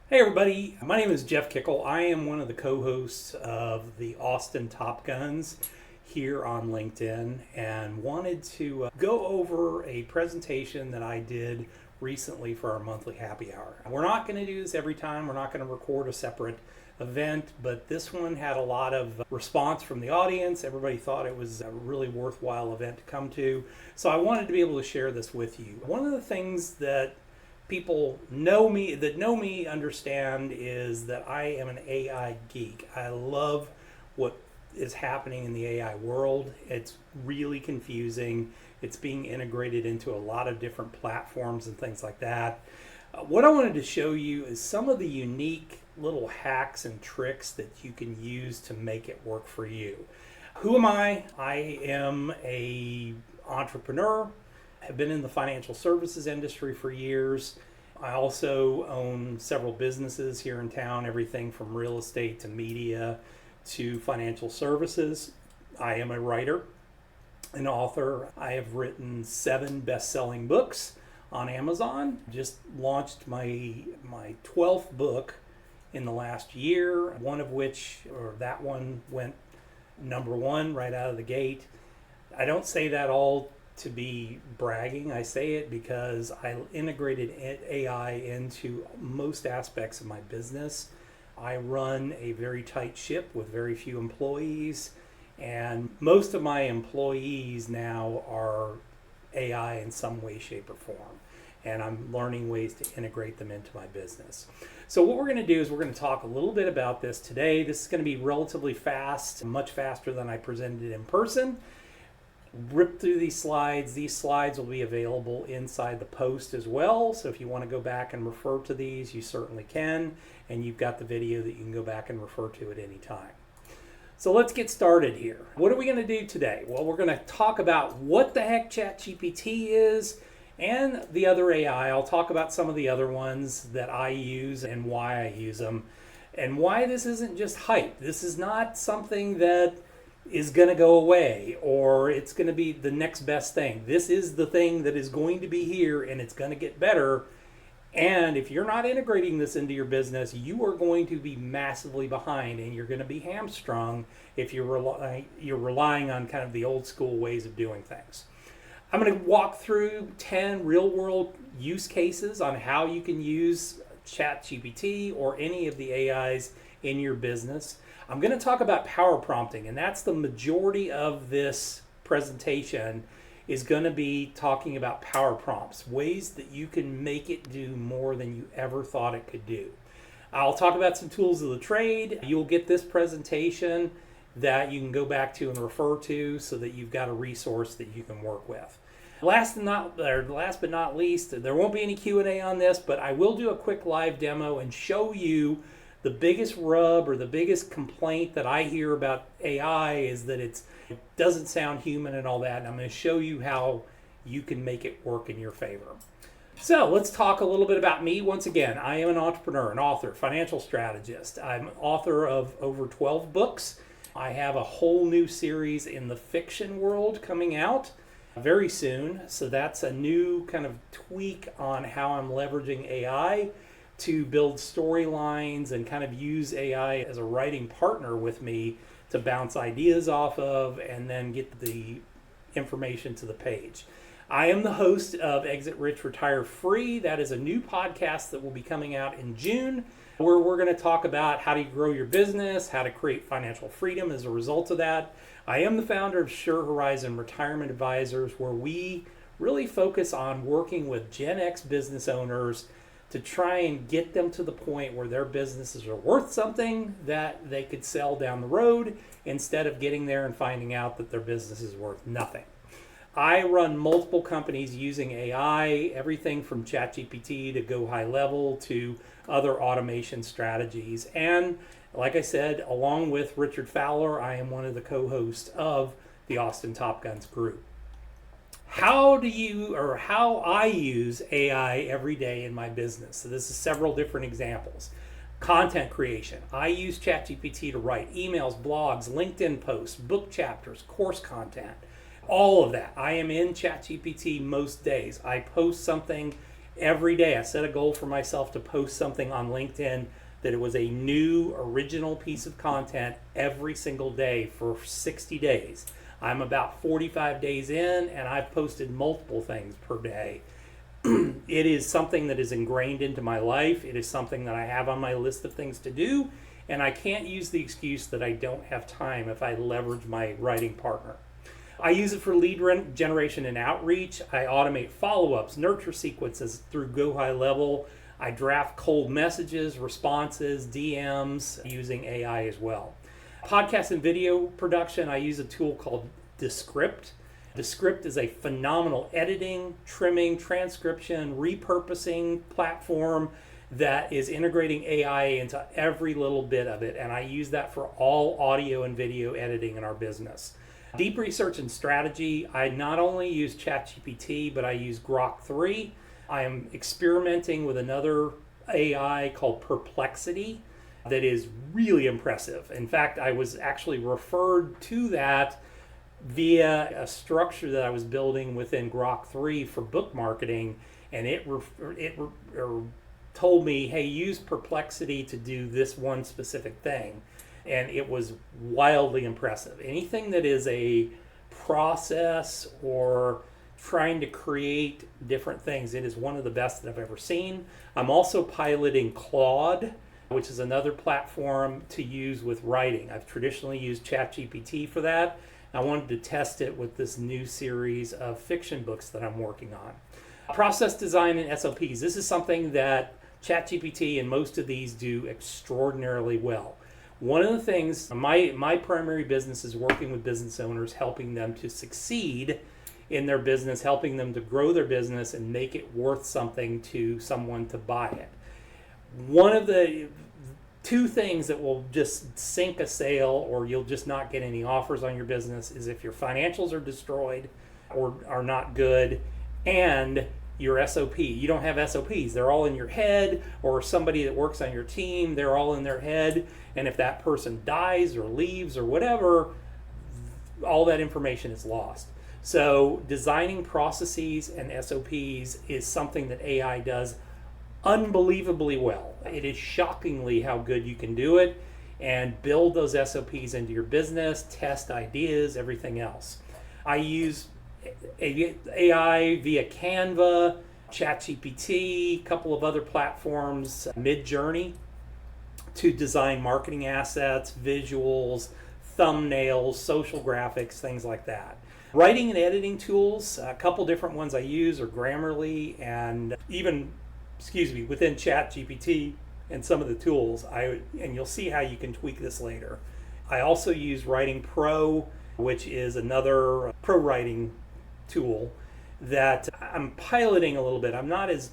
Hey everybody, my name is Jeff Kikel. I am one of the co-hosts of the Austin Top Guns here on LinkedIn and wanted to go over a presentation that I did recently for our monthly happy hour. We're not going to do this every time. We're not going to record a separate event, but this one had a lot of response from the audience. Everybody thought it was a really worthwhile event to come to. So I wanted to be able to share this with you. One of the things that people know me understand is that I am an AI geek. I love what is happening in the AI world. It's really confusing. It's being integrated into a lot of different platforms and things like that. What I wanted to show you is some of the unique little hacks and tricks that you can use to make it work for you. Who am I? I am an entrepreneur. Have been in the financial services industry for years. I also own several businesses here in town, everything from real estate to media to financial services. I am a writer, an author. I have written 7 best-selling books on Amazon. Just launched my 12th book in the last year, one of which, or that one went #1 right out of the gate. I don't say that all to be bragging. I say it because I integrated AI into most aspects of my business. I run a very tight ship with very few employees, and most of my employees now are AI in some way, shape, or form. And I'm learning ways to integrate them into my business. So what we're going to do is we're going to talk a little bit about this today. This is going to be relatively fast, much faster than I presented it in person. Rip through these slides. These slides will be available inside the post as well. So if you want to go back and refer to these, you certainly can. And you've got the video that you can go back and refer to at any time. So let's get started here. What are we going to do today? Well, we're going to talk about what the heck ChatGPT is and the other AI. I'll talk about some of the other ones that I use and why I use them and why this isn't just hype. This is not something that is going to go away or it's going to be the next best thing. This is the thing that is going to be here and it's going to get better. And if you're not integrating this into your business, you are going to be massively behind and you're going to be hamstrung if you're relying on kind of the old school ways of doing things. I'm going to walk through 10 real world use cases on how you can use ChatGPT or any of the AIs in your business. I'm going to talk about power prompting, and that's the majority of this presentation is going to be talking about power prompts, ways that you can make it do more than you ever thought it could do. I'll talk about some tools of the trade. You'll get this presentation that you can go back to and refer to so that you've got a resource that you can work with. Last but not least, there won't be any Q&A on this, but I will do a quick live demo and show you the biggest rub or the biggest complaint that I hear about AI is that it doesn't sound human and all that. And I'm going to show you how you can make it work in your favor. So let's talk a little bit about me. Once again, I am an entrepreneur, an author, financial strategist. I'm author of over 12 books. I have a whole new series in the fiction world coming out very soon. So that's a new kind of tweak on how I'm leveraging AI to build storylines and kind of use AI as a writing partner with me to bounce ideas off of and then get the information to the page. I am the host of Exit Rich, Retire Free. That is a new podcast that will be coming out in June, where we're going to talk about how to grow your business, how to create financial freedom as a result of that. I am the founder of Sure Horizon Retirement Advisors, where we really focus on working with Gen X business owners to try and get them to the point where their businesses are worth something that they could sell down the road instead of getting there and finding out that their business is worth nothing. I run multiple companies using AI, everything from ChatGPT to Go High Level to other automation strategies. And like I said, along with Richard Fowler, I am one of the co-hosts of the Austin Top Guns group. How I use AI every day in my business. So this is several different examples. Content creation. I use ChatGPT to write emails, blogs, LinkedIn posts, book chapters, course content, all of that. I am in ChatGPT most days. I post something Every day I set a goal for myself to post something on LinkedIn that it was a new original piece of content every single day for 60 days. I'm about 45 days in and I've posted multiple things per day. It is something that is ingrained into my life. It is something that I have on my list of things to do, and I can't use the excuse that I don't have time if I leverage my writing partner. I use it for lead generation and outreach. I automate follow-ups, nurture sequences through Go High Level. I draft cold messages, responses, DMs using AI as well. Podcast and video production, I use a tool called Descript. Descript is a phenomenal editing, trimming, transcription, repurposing platform that is integrating AI into every little bit of it, and I use that for all audio and video editing in our business. Deep research and strategy, I not only use ChatGPT, but I use Grok 3. I am experimenting with another AI called Perplexity that is really impressive. In fact, I was actually referred to that via a structure that I was building within Grok 3 for book marketing, and it told me, hey, use Perplexity to do this one specific thing. And it was wildly impressive. Anything that is a process or trying to create different things, it is one of the best that I've ever seen. I'm also piloting Claude, which is another platform to use with writing. I've traditionally used ChatGPT for that. I wanted to test it with this new series of fiction books that I'm working on. Process design and SOPs. This is something that ChatGPT and most of these do extraordinarily well. One of the things, my primary business is working with business owners, helping them to succeed in their business, helping them to grow their business and make it worth something to someone to buy it. One of the two things that will just sink a sale or you'll just not get any offers on your business is if your financials are destroyed or are not good and your SOP. You don't have SOPs. They're all in your head, or somebody that works on your team, they're all in their head. And if that person dies or leaves or whatever, all that information is lost. So designing processes and SOPs is something that AI does unbelievably well. It is shockingly how good you can do it and build those SOPs into your business, test ideas, everything else. I use AI via Canva, ChatGPT, a couple of other platforms, Midjourney, to design marketing assets, visuals, thumbnails, social graphics, things like that. Writing and editing tools, a couple different ones I use are Grammarly and even, within ChatGPT and some of the tools, and you'll see how you can tweak this later. I also use Writing Pro, which is another pro writing tool that I'm piloting a little bit. I'm not as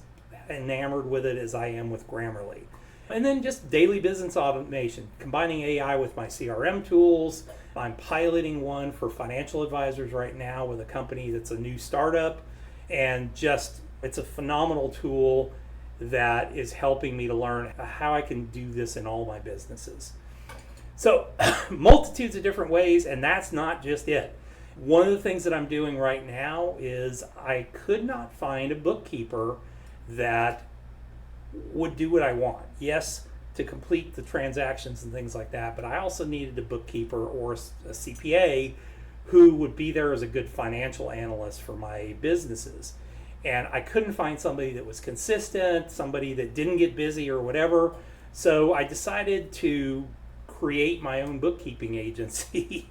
enamored with it as I am with Grammarly. And then just daily business automation, combining AI with my CRM tools. I'm piloting one for financial advisors right now with a company that's a new startup, and just it's a phenomenal tool that is helping me to learn how I can do this in all my businesses. So multitudes of different ways, and that's not just it. One of the things that I'm doing right now is I could not find a bookkeeper that would do what I want. Yes, to complete the transactions and things like that, but I also needed a bookkeeper or a CPA who would be there as a good financial analyst for my businesses. And I couldn't find somebody that was consistent, somebody that didn't get busy or whatever. So I decided to create my own bookkeeping agency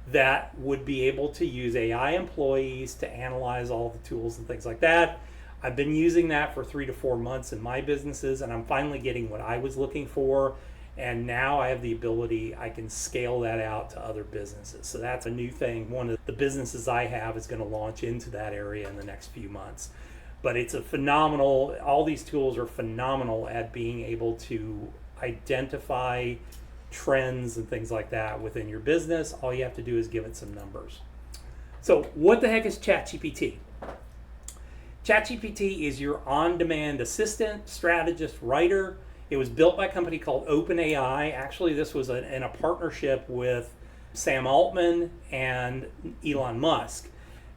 that would be able to use AI employees to analyze all the tools and things like that. I've been using that for 3 to 4 months in my businesses, and I'm finally getting what I was looking for. And now I have the ability, I can scale that out to other businesses. So that's a new thing. One of the businesses I have is going to launch into that area in the next few months. But it's a phenomenal, all these tools are phenomenal at being able to identify trends and things like that within your business. All you have to do is give it some numbers. So what the heck is ChatGPT? ChatGPT is your on-demand assistant, strategist, writer. It was built by a company called OpenAI. Actually, this was in a partnership with Sam Altman and Elon Musk.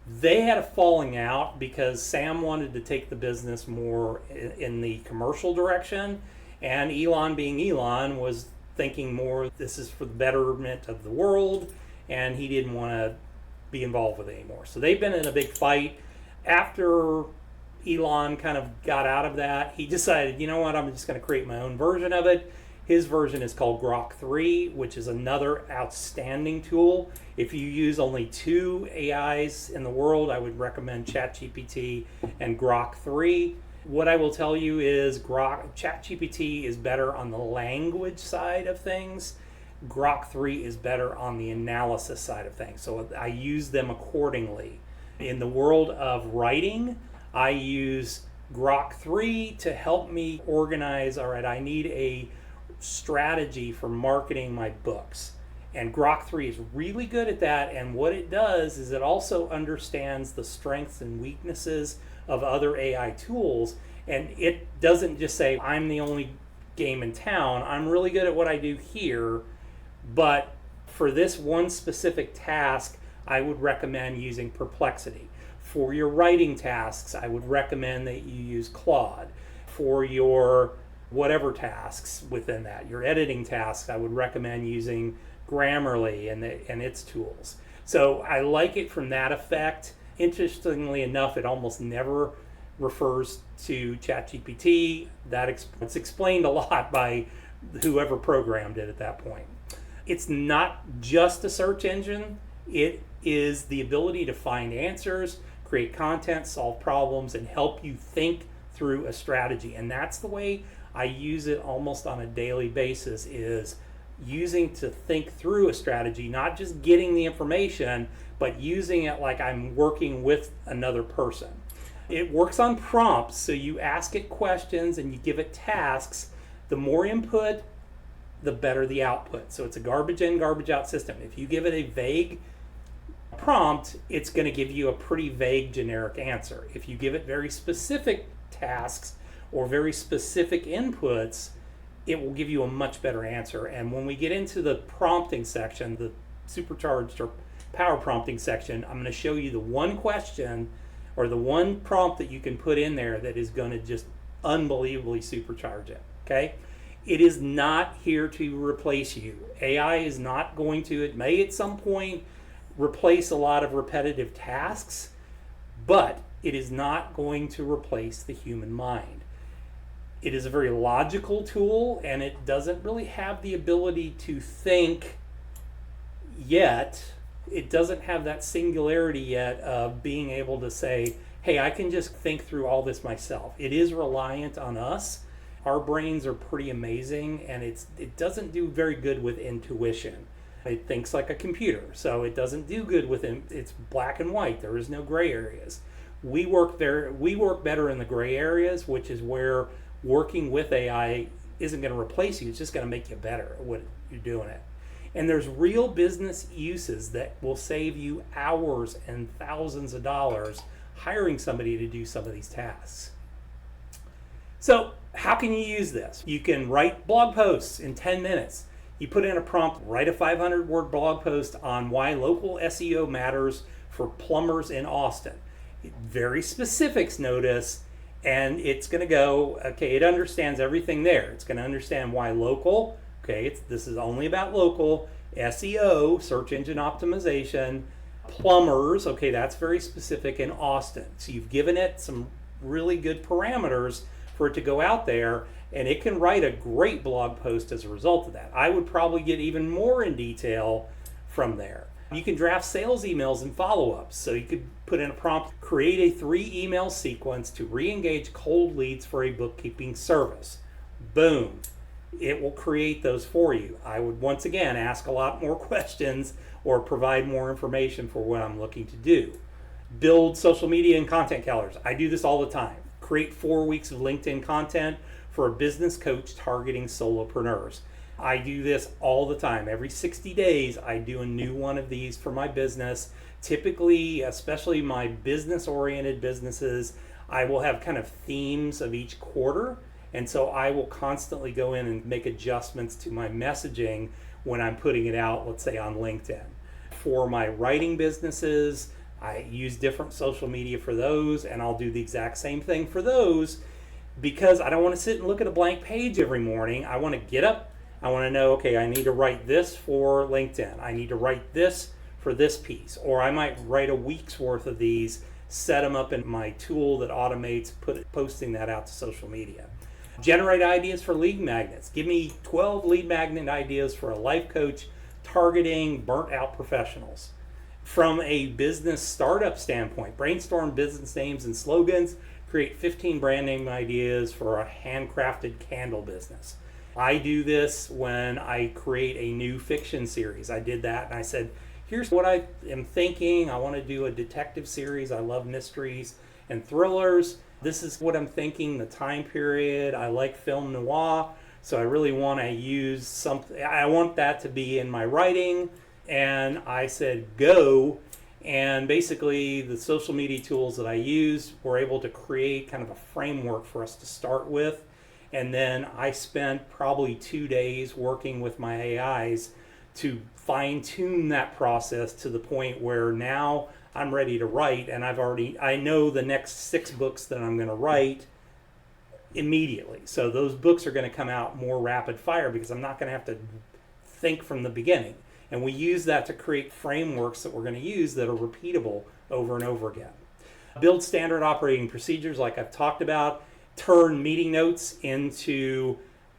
They had a falling out because Sam wanted to take the business more in the commercial direction, and Elon, being Elon, was thinking more this is for the betterment of the world, and he didn't want to be involved with it anymore. So they've been in a big fight. After Elon kind of got out of that, he decided, you know what, I'm just going to create my own version of it. His version is called Grok 3, which is another outstanding tool. If you use only 2 AIs in the world, I would recommend ChatGPT and Grok 3. What I will tell you is ChatGPT is better on the language side of things. Grok 3 is better on the analysis side of things. So I use them accordingly. In the world of writing, I use Grok 3 to help me organize, all right, I need a strategy for marketing my books. And Grok 3 is really good at that, and what it does is it also understands the strengths and weaknesses of other AI tools, and it doesn't just say, I'm the only game in town, I'm really good at what I do here, but for this one specific task, I would recommend using Perplexity. For your writing tasks, I would recommend that you use Claude. For your whatever tasks within that, your editing tasks, I would recommend using Grammarly and its tools. So I like it from that effect. Interestingly enough, it almost never refers to ChatGPT. It's explained a lot by whoever programmed it at that point. It's not just a search engine. It is the ability to find answers, create content, solve problems, and help you think through a strategy. And that's the way I use it almost on a daily basis, is using to think through a strategy, not just getting the information, but using it like I'm working with another person. It works on prompts, so you ask it questions and you give it tasks. The more input, the better the output. So it's a garbage in, garbage out system. If you give it a vague prompt, it's going to give you a pretty vague generic answer. If you give it very specific tasks or very specific inputs, it will give you a much better answer. And when we get into the prompting section, the supercharged or power prompting section, I'm going to show you the one question or the one prompt that you can put in there that is going to just unbelievably supercharge it. Okay? It is not here to replace you. AI is not going to, it may at some point replace a lot of repetitive tasks, but it is not going to replace the human mind. It is a very logical tool, and it doesn't really have the ability to think yet. It doesn't have that singularity yet of being able to say, hey, I can just think through all this myself. It is reliant on us. Our brains are pretty amazing, and it doesn't do very good with intuition. It thinks like a computer, so it doesn't do good with it. It's black and white. There is no gray areas. We work better in the gray areas, which is where working with AI isn't going to replace you. It's just going to make you better at what you're doing it. And there's real business uses that will save you hours and thousands of dollars hiring somebody to do some of these tasks. So how can you use this? You can write blog posts in 10 minutes. You put in a prompt, write a 500-word blog post on why local SEO matters for plumbers in Austin. Very specifics, notice, and it's going to go, okay, it understands everything there. It's going to understand why local, okay, this is only about local, SEO, search engine optimization, plumbers, okay, that's very specific, in Austin. So you've given it some really good parameters for it to go out there, and it can write a great blog post as a result of that. I would probably get even more in detail from there. You can draft sales emails and follow-ups. So you could put in a prompt, create a 3-email sequence to re-engage cold leads for a bookkeeping service. Boom. It will create those for you. I would once again ask a lot more questions or provide more information for what I'm looking to do. Build social media and content calendars. I do this all the time. Create 4 weeks of LinkedIn content for a business coach targeting solopreneurs. I do this all the time. Every 60 days, I do a new one of these for my business. Typically, especially my business-oriented businesses, I will have kind of themes of each quarter. And so I will constantly go in and make adjustments to my messaging when I'm putting it out, let's say on LinkedIn. For my writing businesses, I use different social media for those, and I'll do the exact same thing for those because I don't want to sit and look at a blank page every morning. I want to get up. I want to know, okay, I need to write this for LinkedIn. I need to write this for this piece. Or I might write a week's worth of these, set them up in my tool that automates posting that out to social media. Generate ideas for lead magnets. Give me 12 lead magnet ideas for a life coach targeting burnt out professionals. From a business startup standpoint, brainstorm business names and slogans, create 15 brand name ideas for a handcrafted candle business. I do this when I create a new fiction series. I did that and I said, here's what I am thinking. I want to do a detective series. I love mysteries and thrillers. This is what I'm thinking, the time period. I like film noir, so I really want to use something. I want that to be in my writing. And I said, go. And basically, the social media tools that I used were able to create kind of a framework for us to start with. And then I spent probably 2 days working with my AIs to fine tune that process to the point where now I'm ready to write. And I know the next 6 books that I'm going to write immediately. So those books are going to come out more rapid fire because I'm not going to have to think from the beginning. And we use that to create frameworks that we're going to use that are repeatable over and over again. Build standard operating procedures like I've talked about. Turn meeting notes into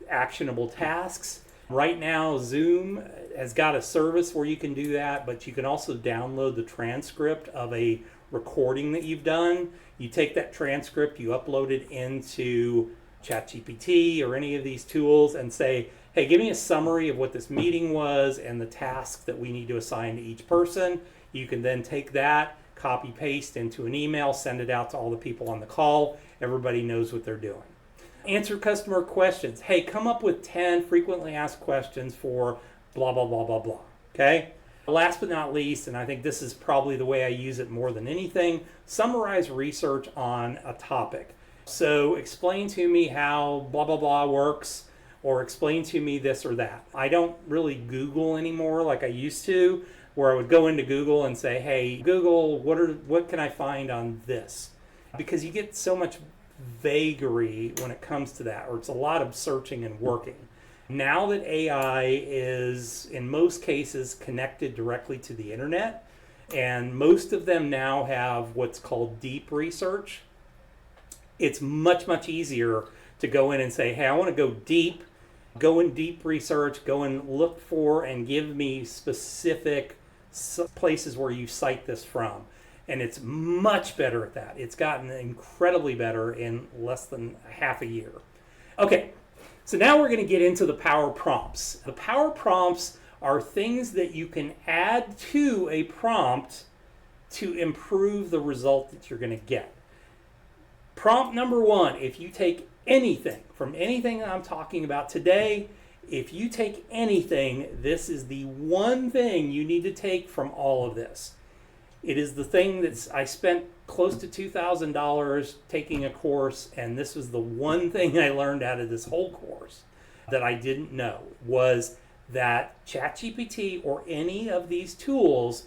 actionable tasks. Right now, Zoom has got a service where you can do that, but you can also download the transcript of a recording that you've done. You take that transcript, you upload it into ChatGPT or any of these tools and say, hey, give me a summary of what this meeting was and the tasks that we need to assign to each person. You can then take that, copy paste into an email, send it out to all the people on the call. Everybody knows what they're doing. Answer customer questions. Hey, come up with 10 frequently asked questions for blah, blah, blah, blah, blah. Okay? Last but not least, and I think this is probably the way I use it more than anything, summarize research on a topic. So explain to me how blah, blah, blah works, or explain to me this or that. I don't really Google anymore like I used to, where I would go into Google and say, hey, Google, what can I find on this? Because you get so much vagary when it comes to that, or it's a lot of searching and working. Now that AI is, in most cases, connected directly to the internet, and most of them now have what's called deep research, it's much, much easier to go in and say, hey, I want to go in deep research, go and look for and give me specific places where you cite this from. And it's much better at that. It's gotten incredibly better in less than half a year. Okay, so now we're going to get into the power prompts. The power prompts are things that you can add to a prompt to improve the result that you're going to get. Prompt number 1, if you take anything from anything that I'm talking about today, if you take anything, this is the one thing you need to take from all of this. It is the thing that I spent close to $2,000 taking a course, and this was the one thing I learned out of this whole course that I didn't know, was that ChatGPT or any of these tools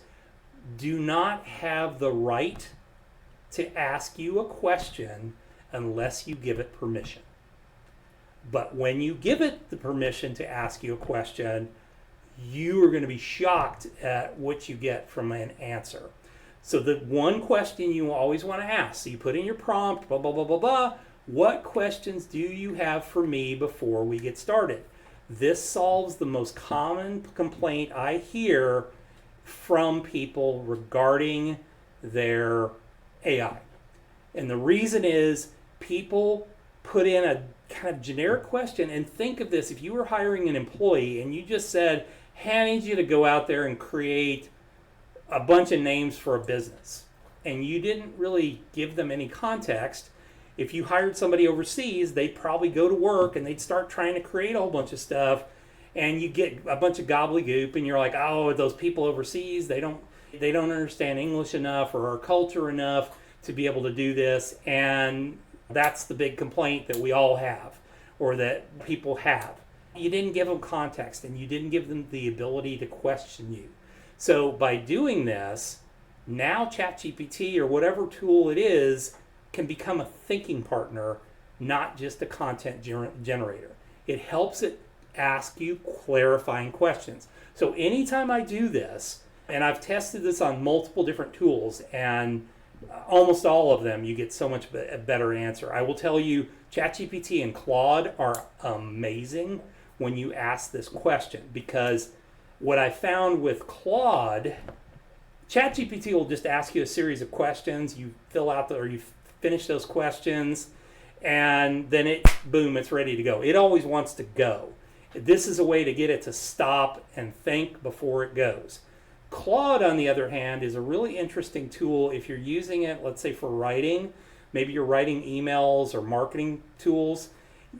do not have the right to ask you a question unless you give it permission. But when you give it the permission to ask you a question, you are going to be shocked at what you get from an answer. So the one question you always want to ask, so you put in your prompt, blah, blah, blah, blah, blah, what questions do you have for me before we get started? This solves the most common complaint I hear from people regarding their AI. And the reason is people put in a kind of generic question, and think of this, if you were hiring an employee and you just said, hey, I need you to go out there and create a bunch of names for a business, and you didn't really give them any context. If you hired somebody overseas, they'd probably go to work and they'd start trying to create a whole bunch of stuff, and you get a bunch of gobbledygook, and you're like, oh, those people overseas, they don't understand English enough or our culture enough to be able to do this. And that's the big complaint that we all have, or that people have. You didn't give them context, and you didn't give them the ability to question you. So by doing this, Now ChatGPT or whatever tool it is can become a thinking partner, not just a content generator. It helps it ask you clarifying questions. So anytime I do this, and I've tested this on multiple different tools, and almost all of them, you get so much a better answer. I will tell you, ChatGPT and Claude are amazing when you ask this question, because what I found with Claude, ChatGPT will just ask you a series of questions. You fill out or you finish those questions, and then it's ready to go. It always wants to go. This is a way to get it to stop and think before it goes. Claude, on the other hand, is a really interesting tool if you're using it, let's say, for writing. Maybe you're writing emails or marketing tools.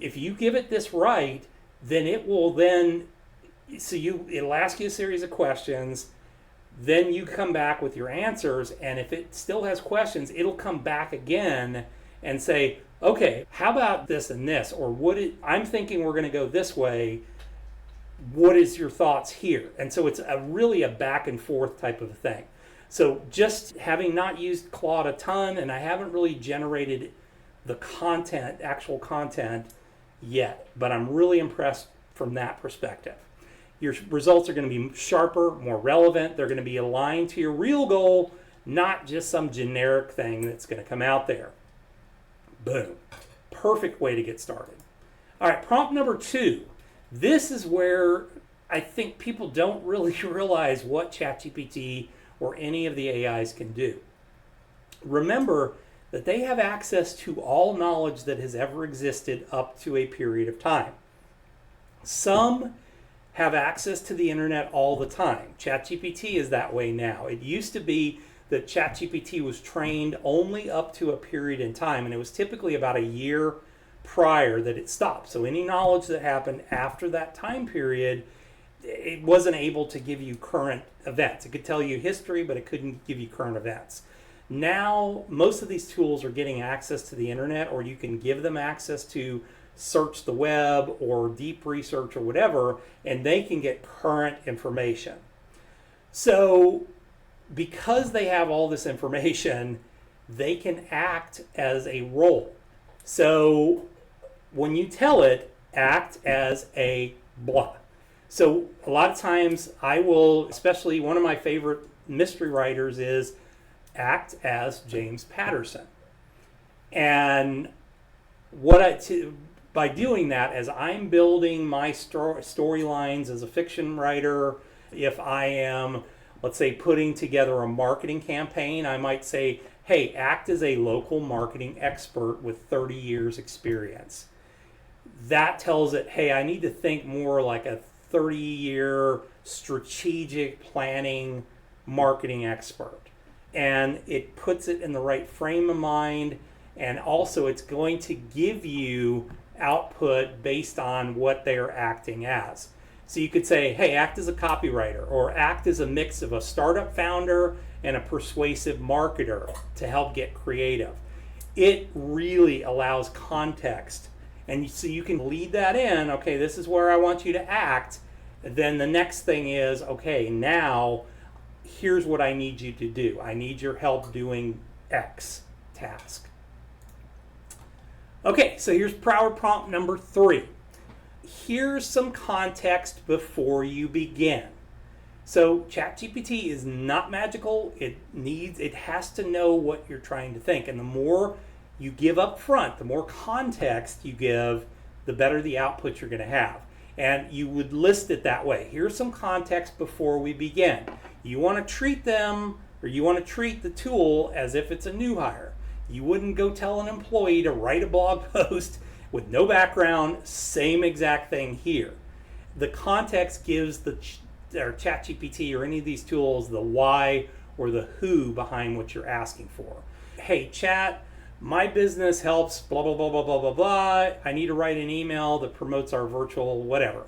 If you give it this right, then it'll ask you a series of questions. Then you come back with your answers, and if it still has questions, it'll come back again and say, okay, how about this and this? Or I'm thinking we're going to go this way. What is your thoughts here? And so it's really a back and forth type of thing. So just having not used Claude a ton, and I haven't really generated the actual content yet, but I'm really impressed from that perspective. Your results are going to be sharper, more relevant. They're going to be aligned to your real goal, not just some generic thing that's going to come out there. Boom. Perfect way to get started. All right, prompt number 2. This is where I think people don't really realize what ChatGPT or any of the AIs can do. Remember that they have access to all knowledge that has ever existed up to a period of time. Some have access to the internet all the time. ChatGPT is that way now. It used to be that ChatGPT was trained only up to a period in time, and it was typically about a year prior that it stopped. So any knowledge that happened after that time period, it wasn't able to give you current events. It could tell you history, but it couldn't give you current events. Now, most of these tools are getting access to the internet, or you can give them access to search the web or deep research or whatever, and they can get current information. So because they have all this information, they can act as a role. So when you tell it, act as a blah. So a lot of times I will, especially one of my favorite mystery writers is act as James Patterson. And by doing that, as I'm building my storylines as a fiction writer, if I am, let's say, putting together a marketing campaign, I might say, hey, act as a local marketing expert with 30 years experience. That tells it, hey, I need to think more like a 30-year strategic planning marketing expert. And it puts it in the right frame of mind, and also it's going to give you output based on what they're acting as. So you could say, hey, act as a copywriter, or act as a mix of a startup founder and a persuasive marketer to help get creative. It really allows context. And so you can lead that in, okay, this is where I want you to act. Then the next thing is, okay, now here's what I need you to do. I need your help doing X task. Okay, so here's power prompt number 3. Here's some context before you begin. So ChatGPT is not magical. It has to know what you're trying to think. And the more you give up front, the more context you give, the better the output you're going to have. And you would list it that way. Here's some context before we begin. You want to treat them, or you want to treat the tool as if it's a new hire. You wouldn't go tell an employee to write a blog post with no background, same exact thing here. The context gives the ChatGPT or any of these tools the why or the who behind what you're asking for. Hey, Chat, my business helps blah, blah, blah, blah, blah, blah, blah. I need to write an email that promotes our virtual whatever.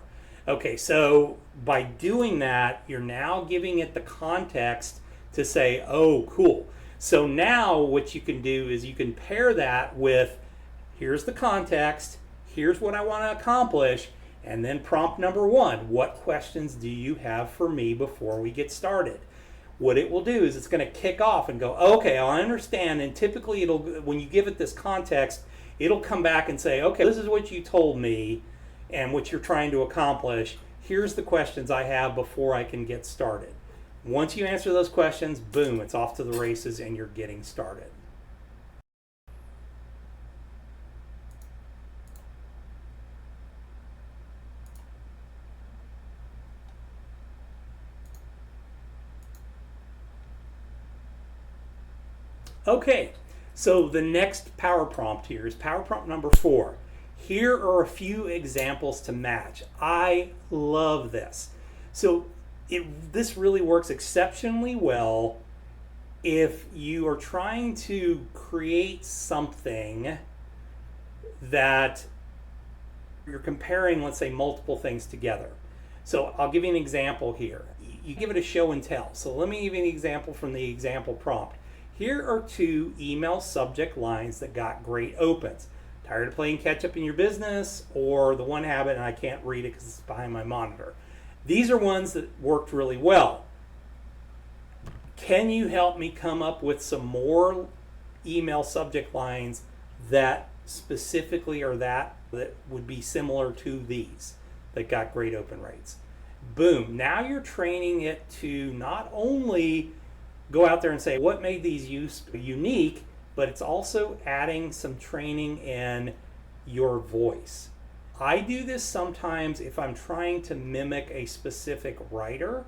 Okay, so by doing that, you're now giving it the context to say, oh, cool. So now what you can do is you can pair that with, here's the context, here's what I want to accomplish, and then prompt number 1, what questions do you have for me before we get started? what it will do is it's going to kick off and go, okay, I understand. And typically when you give it this context, it'll come back and say, okay, this is what you told me and what you're trying to accomplish. Here's the questions I have before I can get started. Once you answer those questions, boom, it's off to the races and you're getting started. Okay, so the next power prompt here is power prompt number 4. Here are a few examples to match. I love this. So this really works exceptionally well if you are trying to create something that you're comparing, let's say, multiple things together. So I'll give you an example here. You give it a show and tell. So let me give you an example from the example prompt. Here are 2 email subject lines that got great opens. Tired of playing catch up in your business, or the one habit and I can't read it because it's behind my monitor. These are ones that worked really well. Can you help me come up with some more email subject lines that specifically are that would be similar to these that got great open rates? Boom. Now you're training it to not only go out there and say what made these unique, but it's also adding some training in your voice. I do this sometimes if I'm trying to mimic a specific writer,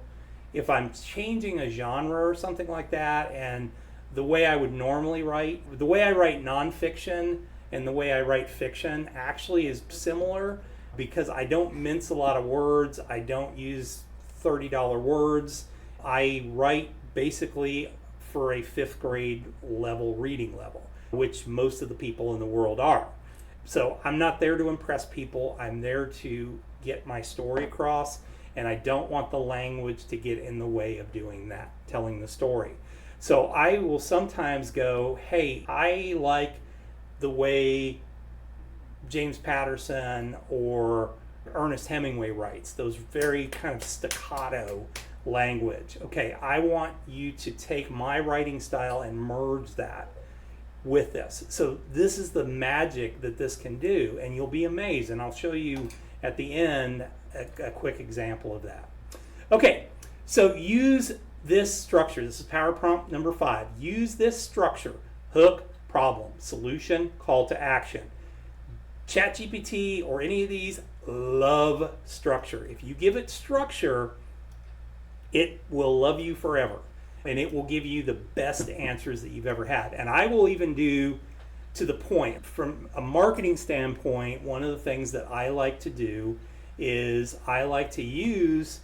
if I'm changing a genre or something like that, and the way I would normally write, the way I write nonfiction and the way I write fiction actually is similar because I don't mince a lot of words. I don't use $30 words. I write basically for a 5th grade level reading level, which most of the people in the world are. So I'm not there to impress people. I'm there to get my story across, and I don't want the language to get in the way of doing that, telling the story. So I will sometimes go, hey, I like the way James Patterson or Ernest Hemingway writes, those very kind of staccato language. Okay, I want you to take my writing style and merge that with this. So this is the magic that this can do, and you'll be amazed, and I'll show you at the end a quick example of that. Okay, so use this structure. This is power prompt number 5. Use this structure: hook, problem, solution, call to action. ChatGPT or any of these love structure. If you give it structure, it will love you forever, and it will give you the best answers that you've ever had. And I will even do to the point, from a marketing standpoint, one of the things that I like to do is I like to use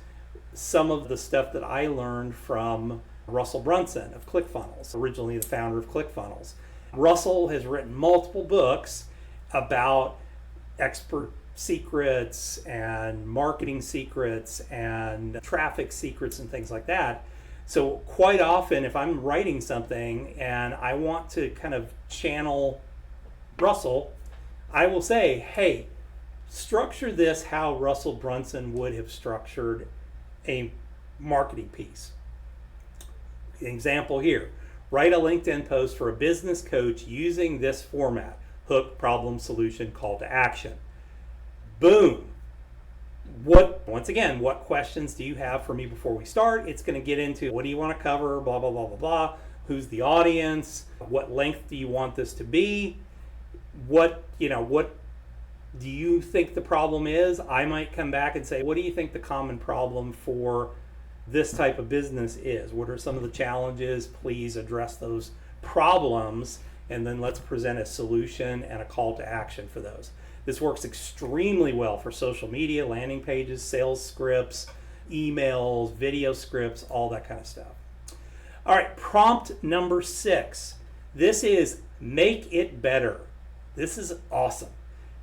some of the stuff that I learned from Russell Brunson of ClickFunnels, originally the founder of ClickFunnels. Russell has written multiple books about expert secrets and marketing secrets and traffic secrets and things like that. So quite often if I'm writing something and I want to kind of channel Russell, I will say, hey, structure this how Russell Brunson would have structured a marketing piece. Example here: write a LinkedIn post for a business coach using this format: hook, problem, solution, call to action. Boom. Once again, what questions do you have for me before we start? It's going to get into what do you want to cover, blah, blah, blah, blah, blah. Who's the audience? What length do you want this to be? What do you think the problem is? I might come back and say, what do you think the common problem for this type of business is? What are some of the challenges? Please address those problems, and then let's present a solution and a call to action for those. This works extremely well for social media, landing pages, sales scripts, emails, video scripts, all that kind of stuff. All right, prompt number 6. This is make it better. This is awesome.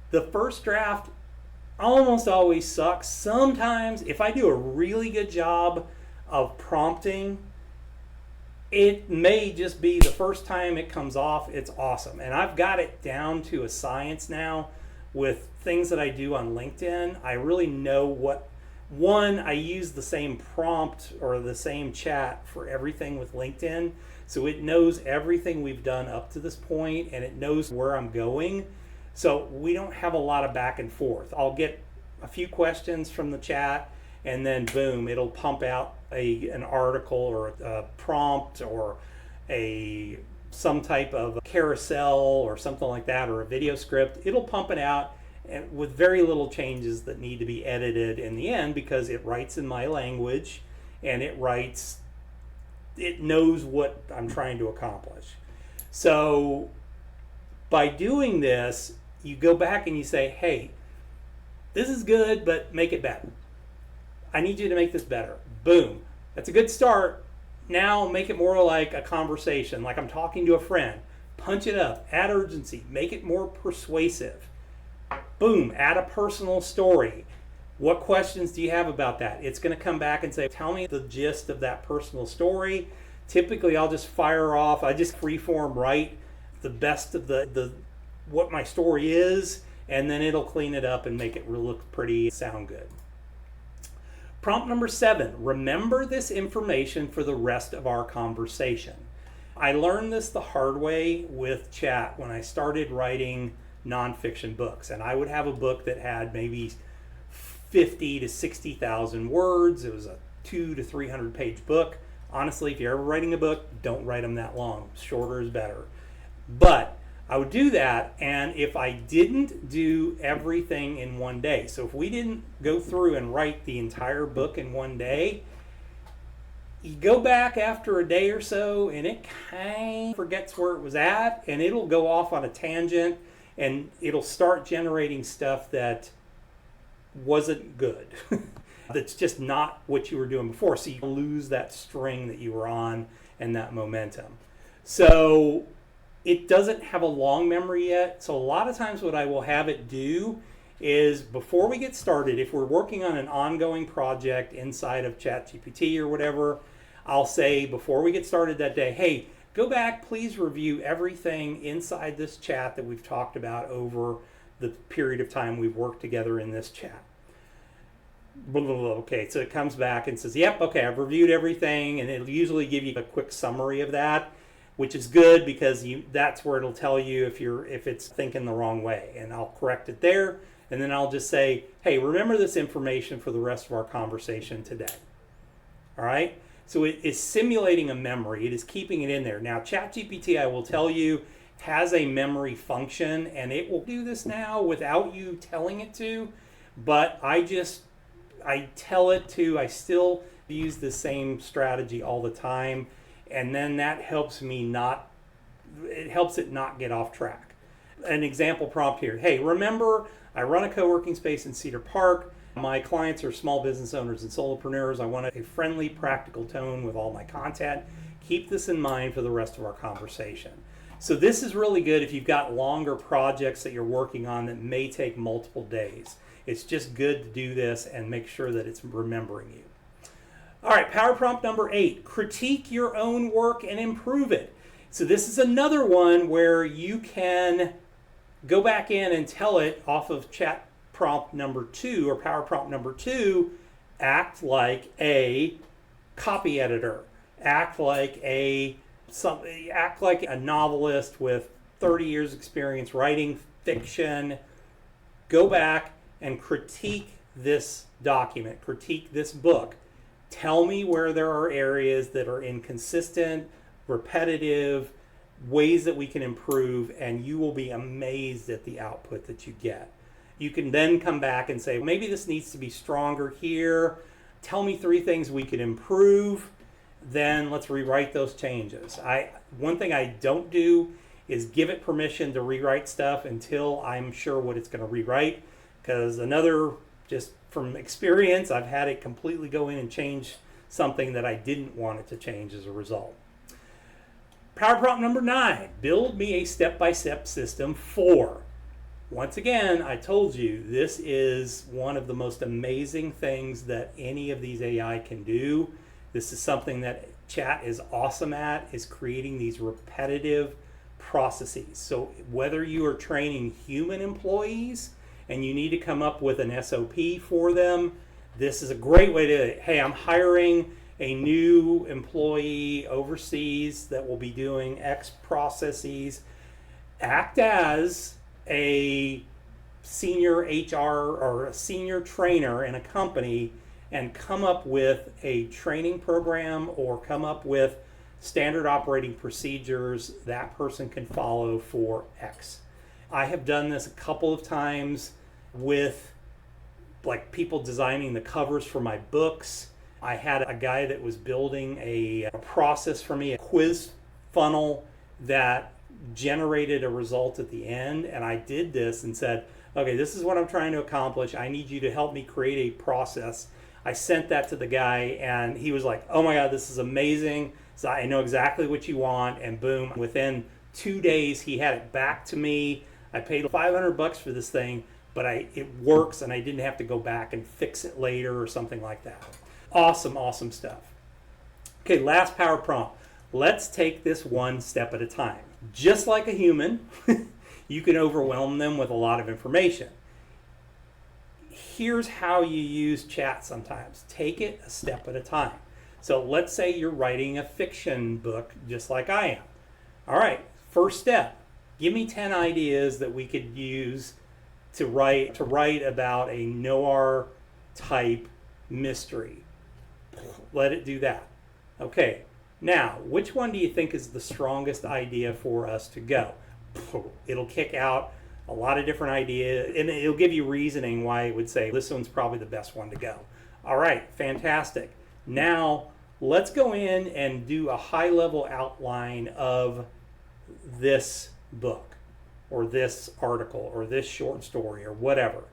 The first draft almost always sucks. Sometimes, if I do a really good job of prompting, it may just be the first time it comes off, it's awesome. And I've got it down to a science now with things that I do on LinkedIn. I really know what One, I use the same prompt or the same chat for everything with LinkedIn. So it knows everything we've done up to this point and it knows where I'm going. So we don't have a lot of back and forth. I'll get a few questions from the chat and then boom, it'll pump out an article or a prompt or some type of carousel or something like that, or a video script. It'll pump it out and with very little changes that need to be edited in the end, because it writes in my language and it knows what I'm trying to accomplish. So by doing this, you go back and you say, hey, this is good, but make it better. I need you to make this better. Boom. That's a good start. Now make it more like a conversation, like I'm talking to a friend. Punch it up, add urgency, make it more persuasive. Boom, add a personal story. What questions do you have about that? It's going to come back and say, tell me the gist of that personal story. Typically, I'll just fire off. I just freeform write the best of the what my story is, and then it'll clean it up and make it look pretty, sound good. Prompt number 7, remember this information for the rest of our conversation. I learned this the hard way with chat when I started writing nonfiction books, and I would have a book that had maybe 50 to 60,000 words. It was a 200 to 300 page book. Honestly, if you're ever writing a book, don't write them that long. Shorter is better. But I would do that, and if I didn't do everything in one day, so if we didn't go through and write the entire book in one day, you go back after a day or so and it kind of forgets where it was at, and it'll go off on a tangent and it'll start generating stuff that wasn't good. That's just not what you were doing before. So you lose that string that you were on and that momentum. So it doesn't have a long memory yet. So a lot of times what I will have it do is, before we get started, if we're working on an ongoing project inside of ChatGPT or whatever, I'll say before we get started that day, hey, go back, please review everything inside this chat that we've talked about over the period of time we've worked together in this chat. Blah, blah, blah. Okay, so it comes back and says, yep, okay, I've reviewed everything, and it'll usually give you a quick summary of that, which is good because that's where it'll tell you if it's thinking the wrong way, and I'll correct it there, and then I'll just say, hey, remember this information for the rest of our conversation today. All right? So it is simulating a memory. It is keeping it in there. Now, ChatGPT, I will tell you, has a memory function, and it will do this now without you telling it to, but I tell it to. I still use the same strategy all the time, and then that helps me it helps it not get off track. An example prompt here. Hey, remember, I run a co-working space in Cedar Park. My clients are small business owners and solopreneurs. I want a friendly, practical tone with all my content. Keep this in mind for the rest of our conversation. So this is really good if you've got longer projects that you're working on that may take multiple days. It's just good to do this and make sure that it's remembering you. All right, power prompt number 8, critique your own work and improve it. So this is another one where you can go back in and tell it off of chat prompt number 2 or power prompt number 2, act like a copy editor, act like a novelist with 30 years experience writing fiction. Go back and critique this document, critique this book. Tell me where there are areas that are inconsistent, repetitive, ways that we can improve, and you will be amazed at the output that you get. You can then come back and say, maybe this needs to be stronger here. Tell me 3 things we could improve. Then let's rewrite those changes. One thing I don't do is give it permission to rewrite stuff until I'm sure what it's going to rewrite, because just from experience, I've had it completely go in and change something that I didn't want it to change as a result. Power prompt number 9, build me a step-by-step system for. Once again, I told you, this is one of the most amazing things that any of these AI can do. This is something that chat is awesome at, is creating these repetitive processes. So whether you are training human employees and you need to come up with an SOP for them, This is a great way to, hey, I'm hiring a new employee overseas that will be doing X processes. Act as a senior HR or a senior trainer in a company and come up with a training program or come up with standard operating procedures that person can follow for X. I have done this a couple of times with like people designing the covers for my books. I had a guy that was building a process for me, a quiz funnel that generated a result at the end, and I did this and said, okay, this is what I'm trying to accomplish. I need you to help me create a process. I sent that to the guy and he was like, oh my God, this is amazing. So I know exactly what you want, and boom, within 2 days he had it back to me. I paid $500 for this thing, but it works and I didn't have to go back and fix it later or something like that. Awesome, awesome stuff. Okay, last power prompt. Let's take this one step at a time. Just like a human, you can overwhelm them with a lot of information. Here's how you use chat sometimes. Take it a step at a time. So let's say you're writing a fiction book just like I am. All right, first step. Give me 10 ideas that we could use to write about a noir type mystery. Let it do that. Okay, now which one do you think is the strongest idea for us to go? It'll kick out a lot of different ideas and it'll give you reasoning why it would say this one's probably the best one to go. All right, fantastic. Now let's go in and do a high level outline of this book or this article or this short story or whatever.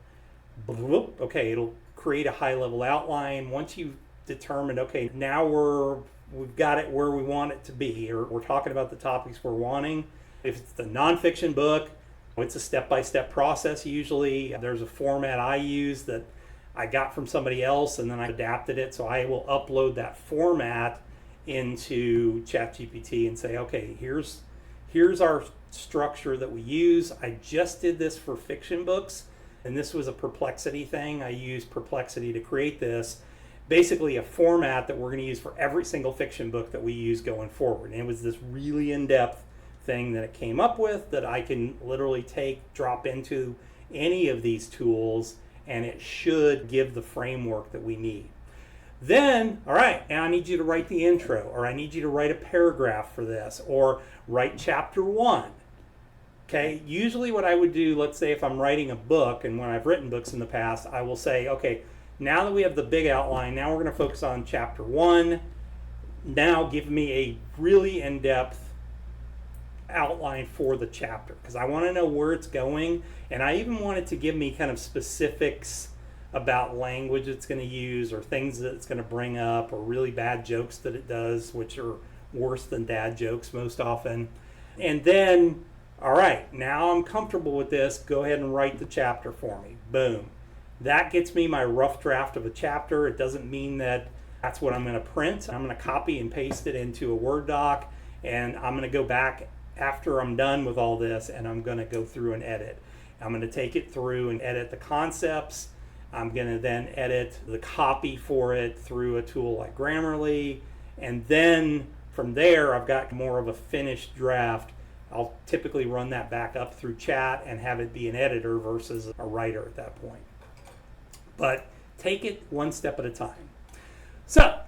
Okay, it'll create a high level outline. Once you've determined, okay, now we've got it where we want it to be, or we're talking about the topics we're wanting. If it's the nonfiction book, it's a step-by-step process usually. There's a format I use that I got from somebody else and then I adapted it, so I will upload that format into ChatGPT and say, okay, here's our structure that we use. I just did this for fiction books, and this was a Perplexity thing. I used Perplexity to create this. Basically a format that we're going to use for every single fiction book that we use going forward. And it was this really in-depth thing that it came up with that I can literally drop into any of these tools, and it should give the framework that we need. Then, all right, now I need you to write the intro, or I need you to write a paragraph for this, or write chapter 1. Okay, usually what I would do, let's say if I'm writing a book, and when I've written books in the past, I will say, okay, now that we have the big outline, now we're going to focus on chapter 1. Now give me a really in-depth outline for the chapter, because I want to know where it's going, and I even want it to give me kind of specifics about language it's going to use or things that it's going to bring up or really bad jokes that it does, which are worse than dad jokes most often. And then, all right, now I'm comfortable with this, go ahead and write the chapter for me. Boom. That gets me my rough draft of a chapter. It doesn't mean that that's what I'm going to print. I'm going to copy and paste it into a Word doc, and I'm going to go back after I'm done with all this, and I'm going to go through and edit. I'm going to take it through and edit the concepts. I'm going to then edit the copy for it through a tool like Grammarly, and then from there I've got more of a finished draft. I'll typically run that back up through chat and have it be an editor versus a writer at that point. But take it one step at a time. So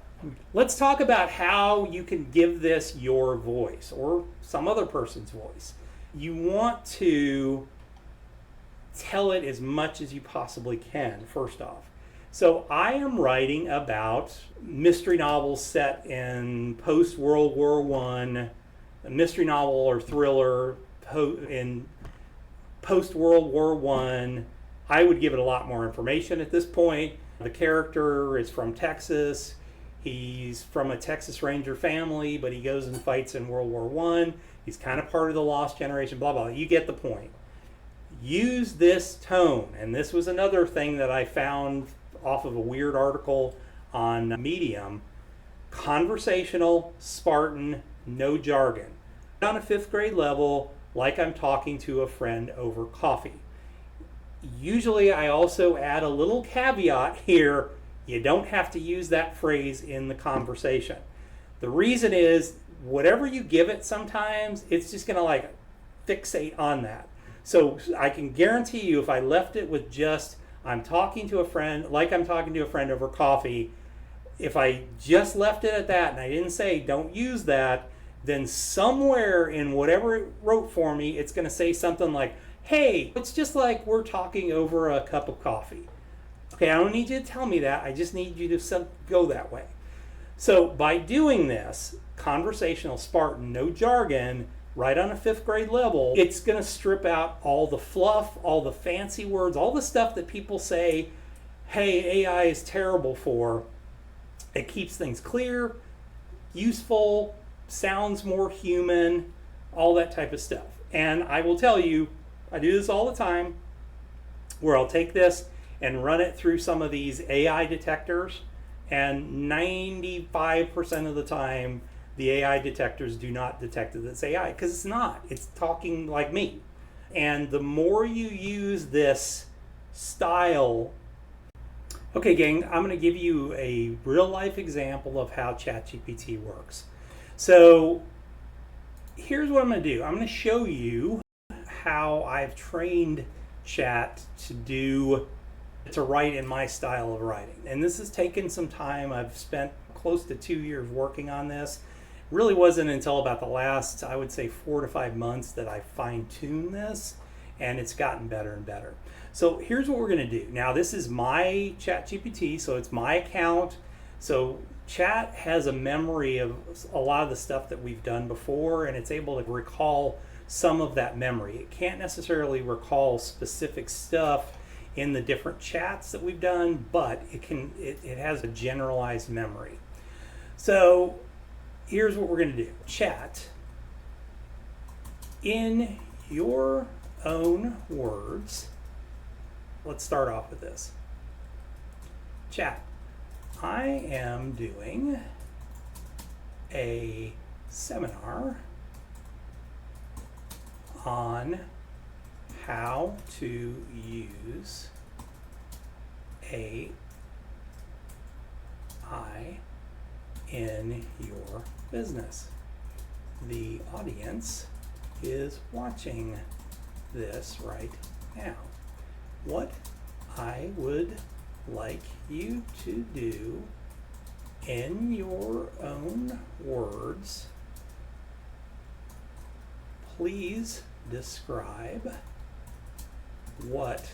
let's talk about how you can give this your voice or some other person's voice. You want to tell it as much as you possibly can, first off. So I am writing about mystery novels set in post-World War I, a mystery novel or thriller in post-World War I. I would give it a lot more information at this point. The character is from Texas. He's from a Texas Ranger family, but he goes and fights in World War I. He's kind of part of the lost generation, blah, blah. You get the point. Use this tone. And this was another thing that I found off of a weird article on Medium. Conversational, Spartan, no jargon. On a 5th grade level, like I'm talking to a friend over coffee. Usually I also add a little caveat here. You don't have to use that phrase in the conversation. The reason is whatever you give it sometimes, it's just going to like fixate on that. So I can guarantee you if I left it with just, I'm talking to a friend, like I'm talking to a friend over coffee, if I just left it at that and I didn't say don't use that, then somewhere in whatever it wrote for me, it's going to say something like, hey, it's just like we're talking over a cup of coffee. Okay, I don't need you to tell me that. I just need you to go that way. So by doing this, conversational Spartan, no jargon, right on a 5th grade level, it's going to strip out all the fluff, all the fancy words, all the stuff that people say, hey, AI is terrible for. It keeps things clear, useful, sounds more human, all that type of stuff. And I will tell you, I do this all the time, where I'll take this and run it through some of these AI detectors, and 95% of the time, the AI detectors do not detect that it's AI, because it's not. It's talking like me. And the more you use this style. Okay, gang, I'm going to give you a real life example of how ChatGPT works. So here's what I'm going to do. I'm going to show you how I've trained Chat to write in my style of writing. And this has taken some time. I've spent close to 2 years working on this. It really wasn't until about the last, I would say, 4 to 5 months that I fine-tuned this, and it's gotten better and better. So here's what we're going to do. Now, this is my ChatGPT, so it's my account. So Chat has a memory of a lot of the stuff that we've done before, and it's able to recall some of that memory. It can't necessarily recall specific stuff in the different chats that we've done, but it has a generalized memory. So here's what we're going to do. Chat, in your own words, let's start off with this. Chat, I am doing a seminar on how to use AI in your business. The audience is watching this right now. What I would like you to do in your own words, please describe what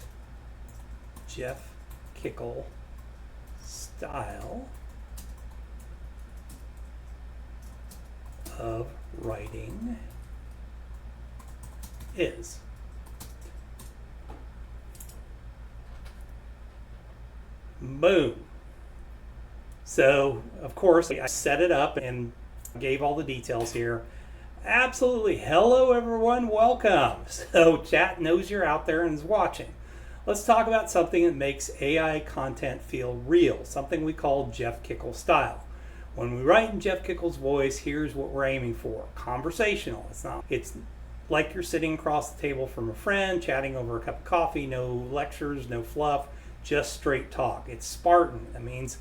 Jeff Kikel style of writing is. Boom. So, of course, I set it up and gave all the details here. Absolutely. Hello, everyone. Welcome. So, Chat knows you're out there and is watching. Let's talk about something that makes AI content feel real, something we call Jeff Kikel style. When we write in Jeff Kikel's voice, here's what we're aiming for. Conversational. It's like you're sitting across the table from a friend, chatting over a cup of coffee, no lectures, no fluff, just straight talk. It's Spartan. That means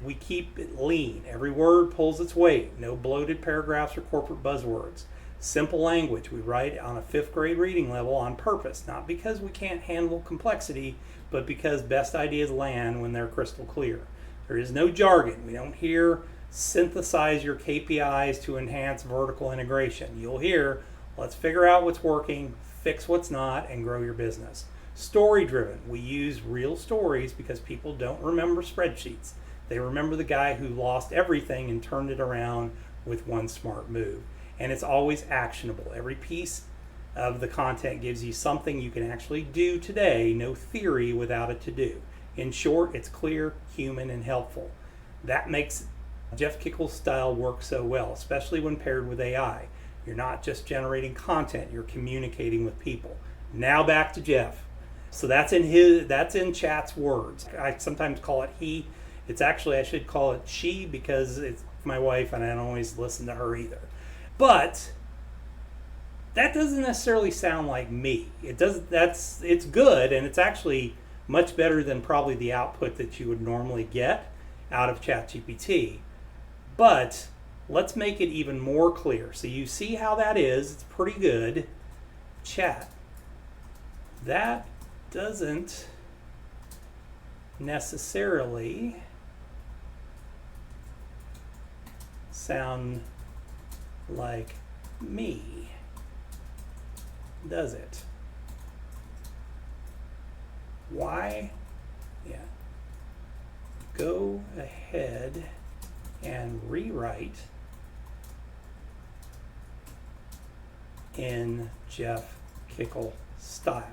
we keep it lean. Every word pulls its weight. No bloated paragraphs or corporate buzzwords. Simple language. We write on a 5th grade reading level on purpose, not because we can't handle complexity, but because best ideas land when they're crystal clear. There is no jargon. We don't hear synthesize your KPIs to enhance vertical integration. You'll hear, let's figure out what's working, fix what's not, and grow your business. Story driven. We use real stories because people don't remember spreadsheets. They remember the guy who lost everything and turned it around with one smart move. And it's always actionable. Every piece of the content gives you something you can actually do today, no theory without a to-do. In short, it's clear, human, and helpful. That makes Jeff Kikel's style work so well, especially when paired with AI. You're not just generating content, you're communicating with people. Now back to Jeff. So that's in Chat's words. I sometimes call it he. It's actually, I should call it she because it's my wife and I don't always listen to her either. But that doesn't necessarily sound like me. It's good, and it's actually much better than probably the output that you would normally get out of ChatGPT. But let's make it even more clear. So you see how that is. It's pretty good. Chat. That doesn't necessarily sound like me, does it? Why? Yeah. Go ahead and rewrite in Jeff Kikel style.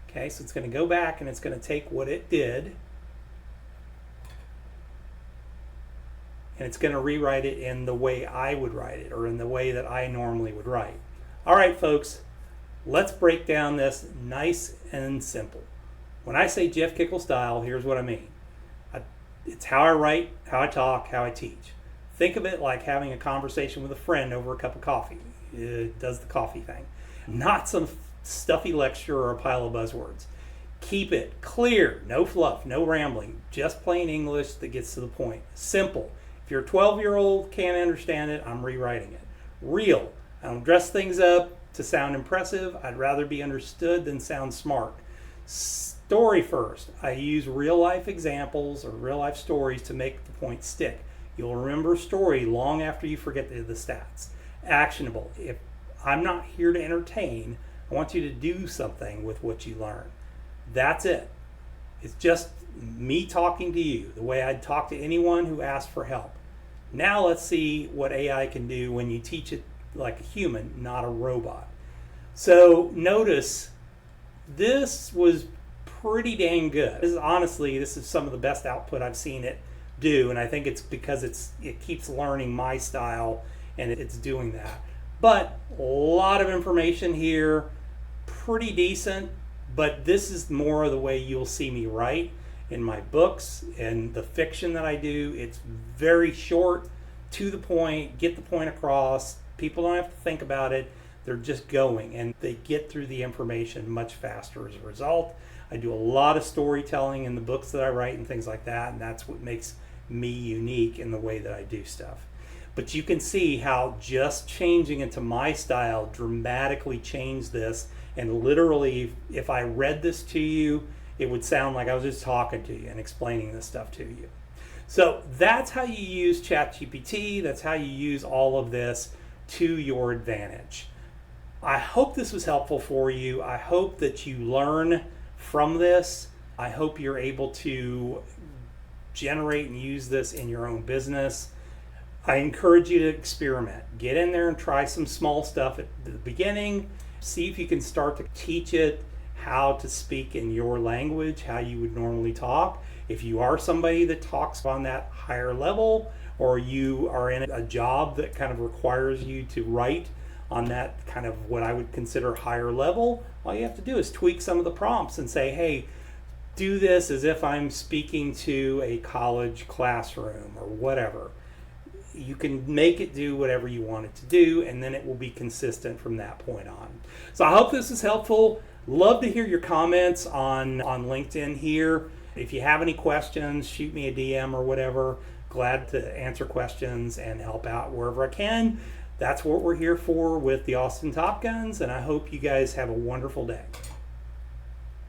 Okay, so it's going to go back and it's going to take what it did and it's going to rewrite it in the way I would write it, or in the way that I normally would write. All right, folks, let's break down this nice and simple. When I say Jeff Kikel style, here's what I mean. It's how I write, how I talk, how I teach. Think of it like having a conversation with a friend over a cup of coffee. It does the coffee thing. Not some stuffy lecture or a pile of buzzwords. Keep it clear, no fluff, no rambling, just plain English that gets to the point. Simple. If your 12-year-old can't understand it, I'm rewriting it. Real. I don't dress things up to sound impressive. I'd rather be understood than sound smart. Story first. I use real life examples or real life stories to make the point stick. You'll remember a story long after you forget the stats. Actionable. If I'm not here to entertain, I want you to do something with what you learn. That's it. It's just me talking to you the way I'd talk to anyone who asked for help. Now let's see what AI can do when you teach it like a human, not a robot. So notice this was pretty dang good. This is some of the best output I've seen it do, and I think it's because it keeps learning my style and it's doing that. But a lot of information here, pretty decent, but this is more of the way you'll see me write in my books and the fiction that I do. It's very short, to the point, get the point across. People don't have to think about it. They're just going, and they get through the information much faster as a result. I do a lot of storytelling in the books that I write and things like that, and that's what makes me unique in the way that I do stuff. But you can see how just changing it to my style dramatically changed this, and literally if I read this to you, it would sound like I was just talking to you and explaining this stuff to you. So that's how you use ChatGPT. That's how you use all of this to your advantage. I hope this was helpful for you. I hope that you learn from this. I hope you're able to generate and use this in your own business. I encourage you to experiment. Get in there and try some small stuff at the beginning. See if you can start to teach it how to speak in your language, how you would normally talk. If you are somebody that talks on that higher level, or you are in a job that kind of requires you to write on that kind of what I would consider higher level, all you have to do is tweak some of the prompts and say, hey, do this as if I'm speaking to a college classroom or whatever. You can make it do whatever you want it to do, and then it will be consistent from that point on. So I hope this is helpful. Love to hear your comments on LinkedIn here. If you have any questions, shoot me a DM or whatever. Glad to answer questions and help out wherever I can. That's what we're here for with the Austin Top Guns, and I hope you guys have a wonderful day.